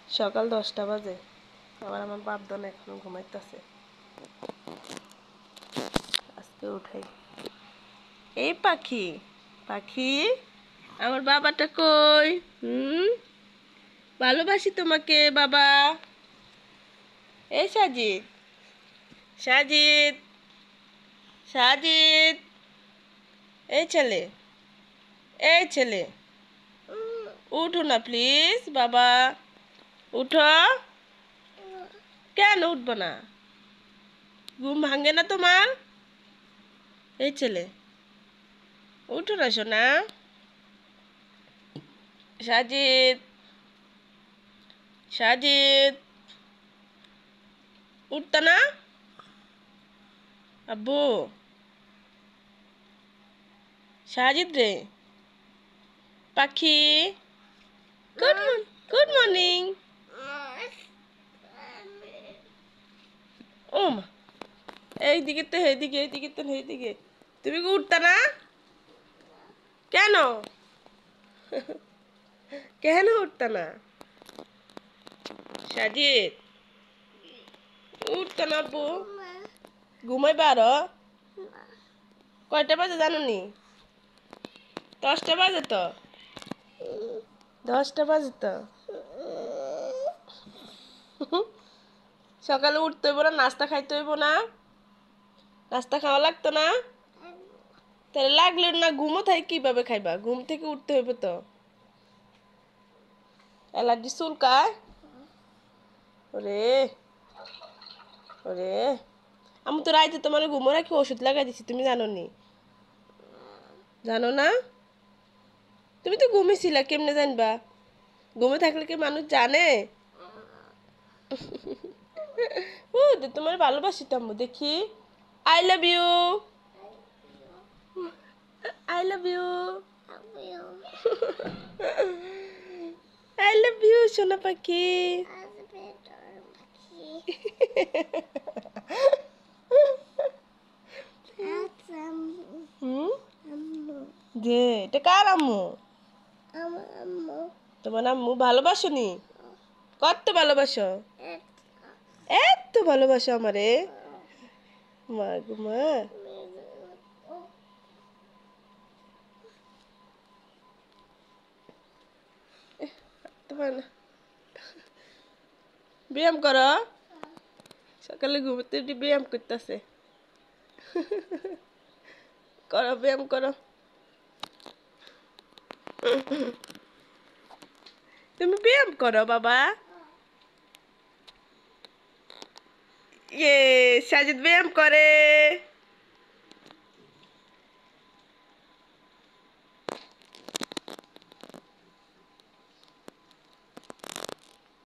সকাল 10টা বাজে। আবার আমার বাপদান এখনো ঘুমাইতেছে। আজকে উঠাই। এই পাখি, পাখি, আমার বাবাটা কই? ভালোবাসি তোমাকে বাবা। এই সাজিদ, সাজিদ, সাজিদ, এই ছেলে, এই ছেলে, উঠো না প্লিজ বাবা, উঠো। কেন উঠবো না? ঘুম ভাঙে না তোমার? এই ছেলে, উঠো না সোনা। সাজিদ, সাজিদ, উঠতা না? আব্বু, সাজিদ রে, পাখি, গুড মর্নিং। ও মা, এইদিকে তো এইদিকে, এইদিকে তো এইদিকে। তুমি কি উঠতা না? কেন? কেন উঠতা না? সাজিদ, উঠতা না আব্বু? ঘুমাইবা আরো? কয়টা বাজে জানো নি? 10টা বাজে তো। 10টা বাজে তো। সকালে উঠতে হইব না? নাস্তা খাইতে হইব না? নাস্তা খাওয়া লাগতো না? তাহলে লাগলে না, ঘুমো থাকে কিভাবে খাইবা? ঘুম থেকে উঠতে হইব তো। অ্যালার্জি চুলকায়? ওরে, ওরে, আমি তো রাইতে তোমার ঘুমো রাখি ওষুধ লাগাই দিছি, তুমি জানো নি? জানো না? তুমি তো ঘুমিয়েছিলা, কেমনে জানবা? ঘুমে থাকলে কি মানুষ জানে? ও, তোমার ভালোবাসি তো আম্মু, দেখি। I love you, I love you, I love you সোনা পাখি। হুম, যে এটা কার আম্মু? তোমার আম্মু ভালোবাসো নি? কত ভালোবাসো? এত ভালোবাসো আমারে? মা গো মা। তোমার না, ব্যায়াম করো। সকালে ঘুমোতে উঠে ব্যায়াম করতেছে। করো, ব্যায়াম করো। তুমি ব্যায়াম করো বাবা। ইয়ে, সাজিদ ব্যায়াম করে।